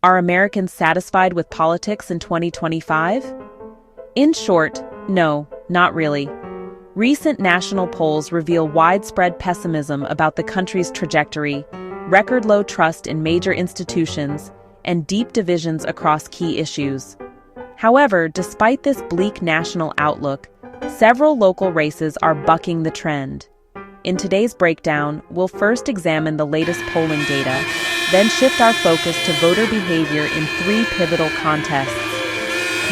Are Americans satisfied with politics in 2025? In short, no, not really. Recent national polls reveal widespread pessimism about the country's trajectory, record low trust in major institutions, and deep divisions across key issues. However, despite this bleak national outlook, several local races are bucking the trend. In today's breakdown, we'll first examine the latest polling data, then shift our focus to voter behavior in three pivotal contests: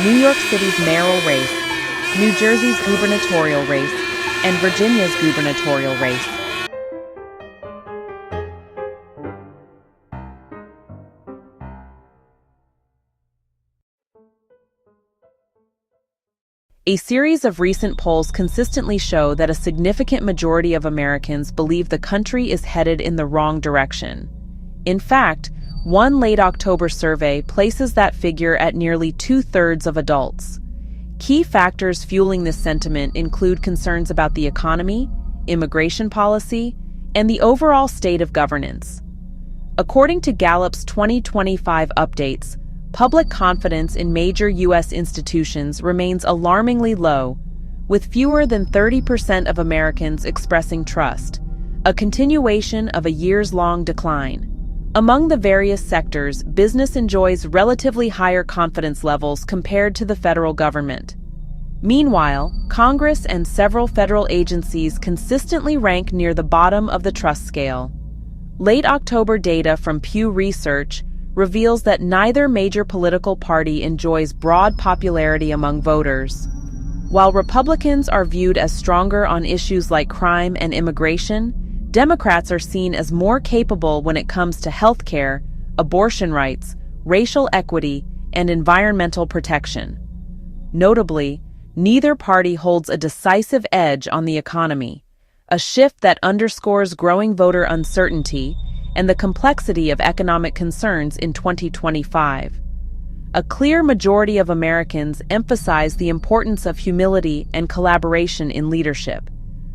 New York City's mayoral race, New Jersey's gubernatorial race, and Virginia's gubernatorial race. A series of recent polls consistently show that a significant majority of Americans believe the country is headed in the wrong direction. In fact, one late October survey places that figure at nearly 2/3 of adults. Key factors fueling this sentiment include concerns about the economy, immigration policy, and the overall state of governance. According to Gallup's 2025 updates, public confidence in major U.S. institutions remains alarmingly low, with fewer than 30% of Americans expressing trust, a continuation of a years-long decline. Among the various sectors, business enjoys relatively higher confidence levels compared to the federal government. Meanwhile, Congress and several federal agencies consistently rank near the bottom of the trust scale. Late October data from Pew Research reveals that neither major political party enjoys broad popularity among voters. While Republicans are viewed as stronger on issues like crime and immigration, Democrats are seen as more capable when it comes to health care, abortion rights, racial equity, and environmental protection. Notably, neither party holds a decisive edge on the economy, a shift that underscores growing voter uncertainty and the complexity of economic concerns in 2025. A clear majority of Americans emphasize the importance of humility and collaboration in leadership.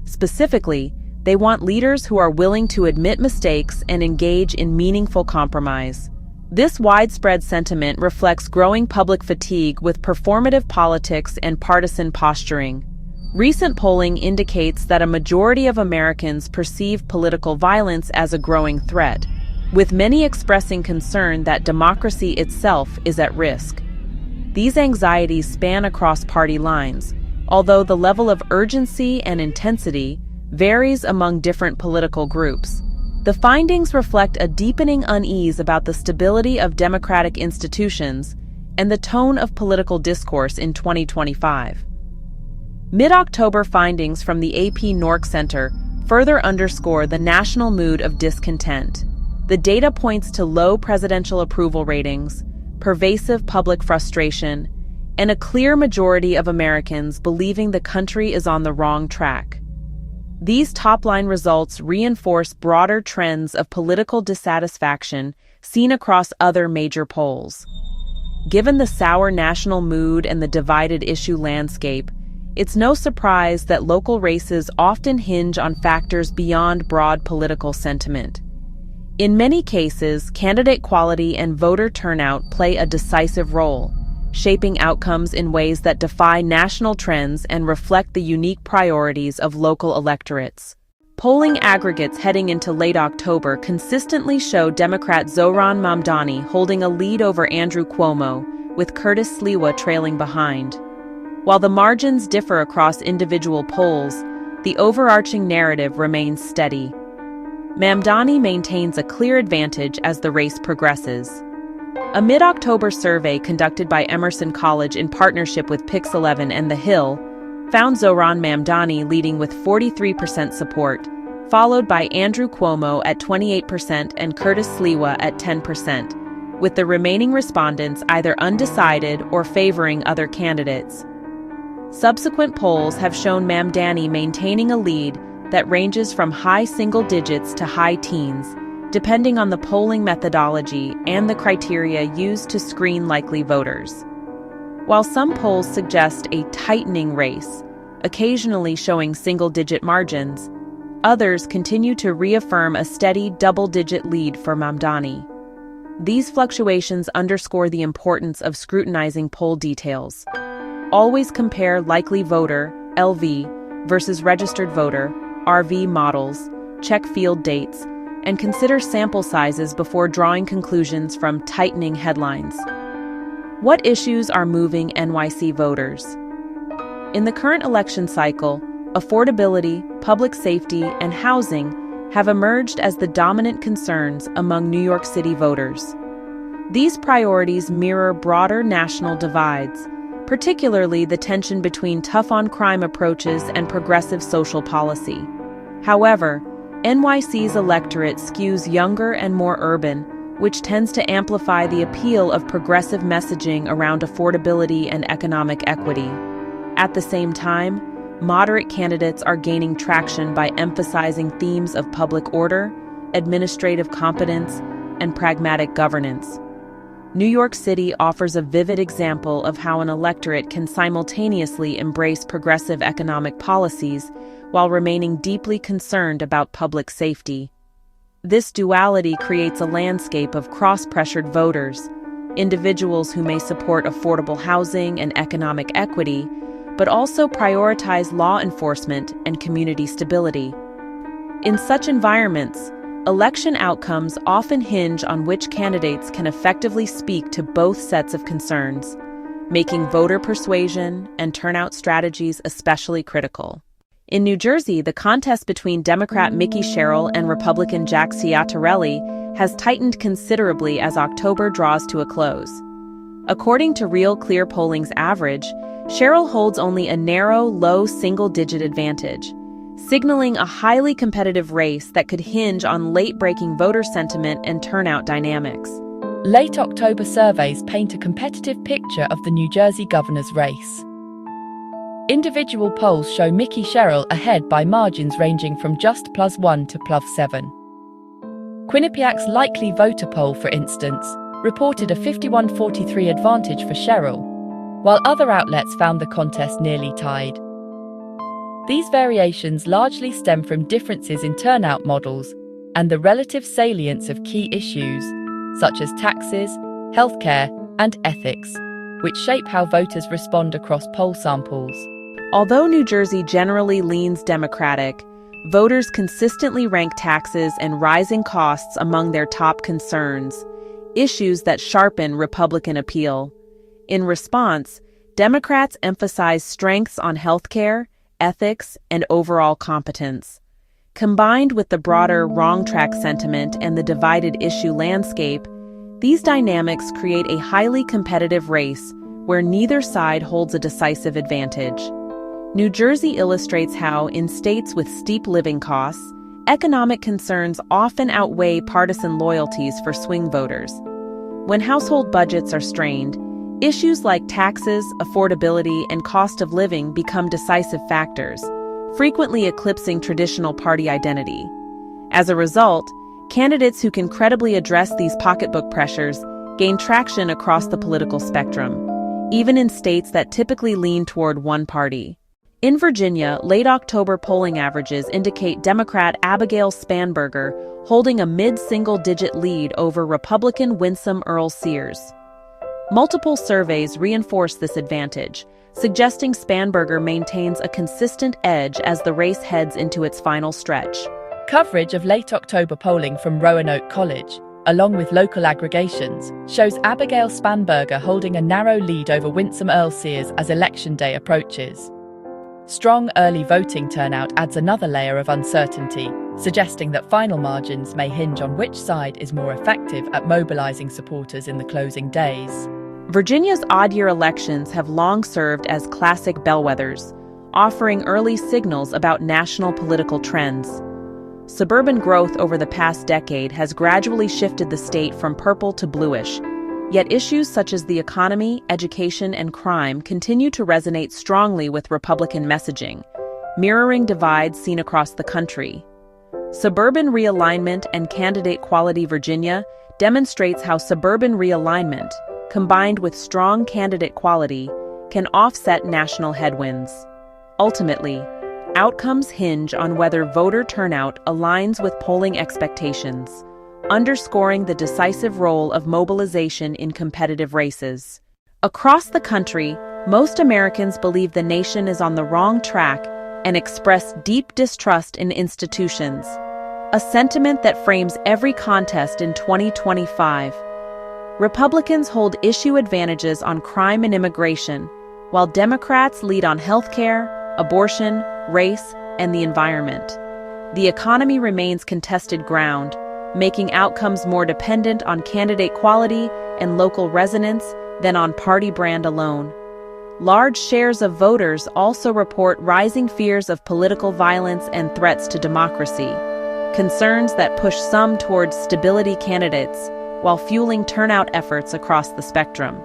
Specifically, they want leaders who are willing to admit mistakes and engage in meaningful compromise. This widespread sentiment reflects growing public fatigue with performative politics and partisan posturing. Recent polling indicates that a majority of Americans perceive political violence as a growing threat, with many expressing concern that democracy itself is at risk. These anxieties span across party lines, although the level of urgency and intensity varies among different political groups. The findings reflect a deepening unease about the stability of democratic institutions and the tone of political discourse in 2025. Mid-October findings from the AP NORC Center further underscore the national mood of discontent. The data points to low presidential approval ratings, pervasive public frustration, and a clear majority of Americans believing the country is on the wrong track. These top-line results reinforce broader trends of political dissatisfaction seen across other major polls. Given the sour national mood and the divided issue landscape, it's no surprise that local races often hinge on factors beyond broad political sentiment. In many cases, candidate quality and voter turnout play a decisive role, shaping outcomes in ways that defy national trends and reflect the unique priorities of local electorates. Polling aggregates heading into late October consistently show Democrat Zohran Mamdani holding a lead over Andrew Cuomo, with Curtis Sliwa trailing behind. While the margins differ across individual polls, the overarching narrative remains steady. Mamdani maintains a clear advantage as the race progresses. A mid-October survey conducted by Emerson College in partnership with Pix11 and The Hill found Zohran Mamdani leading with 43% support, followed by Andrew Cuomo at 28% and Curtis Sliwa at 10%, with the remaining respondents either undecided or favoring other candidates. Subsequent polls have shown Mamdani maintaining a lead that ranges from high single digits to high teens, depending on the polling methodology and the criteria used to screen likely voters. While some polls suggest a tightening race, occasionally showing single-digit margins. Others continue to reaffirm a steady double-digit lead for Mamdani. These fluctuations underscore the importance of scrutinizing poll details. Always compare likely voter, LV, versus registered voter, RV models, check field dates, and consider sample sizes before drawing conclusions from tightening headlines. What issues are moving NYC voters? In the current election cycle, affordability, public safety, and housing have emerged as the dominant concerns among New York City voters. These priorities mirror broader national divides, particularly the tension between tough-on-crime approaches and progressive social policy. However, NYC's electorate skews younger and more urban, which tends to amplify the appeal of progressive messaging around affordability and economic equity. At the same time, moderate candidates are gaining traction by emphasizing themes of public order, administrative competence, and pragmatic governance. New York City offers a vivid example of how an electorate can simultaneously embrace progressive economic policies while remaining deeply concerned about public safety. This duality creates a landscape of cross-pressured voters, individuals who may support affordable housing and economic equity, but also prioritize law enforcement and community stability. In such environments, election outcomes often hinge on which candidates can effectively speak to both sets of concerns, making voter persuasion and turnout strategies especially critical. In New Jersey, the contest between Democrat Mickey Sherrill and Republican Jack Ciattarelli has tightened considerably as October draws to a close. According to Real Clear Polling's average, Sherrill holds only a narrow, low single-digit advantage, signaling a highly competitive race that could hinge on late-breaking voter sentiment and turnout dynamics. Late October surveys paint a competitive picture of the New Jersey governor's race. Individual polls show Mickey Sherrill ahead by margins ranging from just +1 to +7. Quinnipiac's Likely Voter poll, for instance, reported a 51-43 advantage for Sherrill, while other outlets found the contest nearly tied. These variations largely stem from differences in turnout models and the relative salience of key issues, such as taxes, healthcare, and ethics, which shape how voters respond across poll samples. Although New Jersey generally leans Democratic, voters consistently rank taxes and rising costs among their top concerns, issues that sharpen Republican appeal. In response, Democrats emphasize strengths on healthcare, ethics, and overall competence. Combined with the broader wrong-track sentiment and the divided issue landscape, these dynamics create a highly competitive race where neither side holds a decisive advantage. New Jersey illustrates how, in states with steep living costs, economic concerns often outweigh partisan loyalties for swing voters. When household budgets are strained, issues like taxes, affordability, and cost of living become decisive factors, frequently eclipsing traditional party identity. As a result, candidates who can credibly address these pocketbook pressures gain traction across the political spectrum, even in states that typically lean toward one party. In Virginia, late October polling averages indicate Democrat Abigail Spanberger holding a mid-single-digit lead over Republican Winsome Earl Sears. Multiple surveys reinforce this advantage, suggesting Spanberger maintains a consistent edge as the race heads into its final stretch. Coverage of late October polling from Roanoke College, along with local aggregations, shows Abigail Spanberger holding a narrow lead over Winsome Earl Sears as Election Day approaches. Strong early voting turnout adds another layer of uncertainty, suggesting that final margins may hinge on which side is more effective at mobilizing supporters in the closing days. Virginia's odd-year elections have long served as classic bellwethers, offering early signals about national political trends. Suburban growth over the past decade has gradually shifted the state from purple to bluish, yet issues such as the economy, education, and crime continue to resonate strongly with Republican messaging, mirroring divides seen across the country. Suburban Realignment and Candidate Quality Virginia demonstrates how suburban realignment, combined with strong candidate quality, can offset national headwinds. Ultimately, outcomes hinge on whether voter turnout aligns with polling expectations, underscoring the decisive role of mobilization in competitive races. Across the country, most Americans believe the nation is on the wrong track and express deep distrust in institutions, a sentiment that frames every contest in 2025. Republicans hold issue advantages on crime and immigration, while Democrats lead on healthcare, abortion, race, and the environment. The economy remains contested ground, making outcomes more dependent on candidate quality and local resonance than on party brand alone. Large shares of voters also report rising fears of political violence and threats to democracy, concerns that push some towards stability candidates while fueling turnout efforts across the spectrum.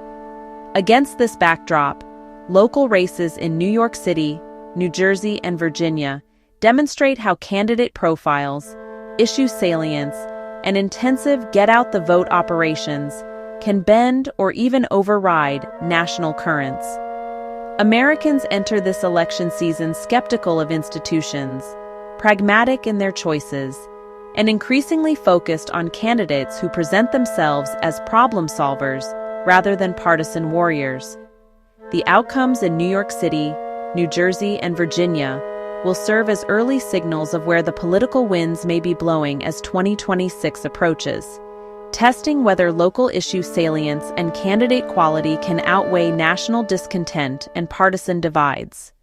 Against this backdrop, local races in New York City, New Jersey, and Virginia demonstrate how candidate profiles, issue salience, and intensive get-out-the-vote operations can bend or even override national currents. Americans enter this election season skeptical of institutions, pragmatic in their choices, and increasingly focused on candidates who present themselves as problem solvers rather than partisan warriors. The outcomes in New York City, New Jersey, and Virginia will serve as early signals of where the political winds may be blowing as 2026 approaches, testing whether local issue salience and candidate quality can outweigh national discontent and partisan divides.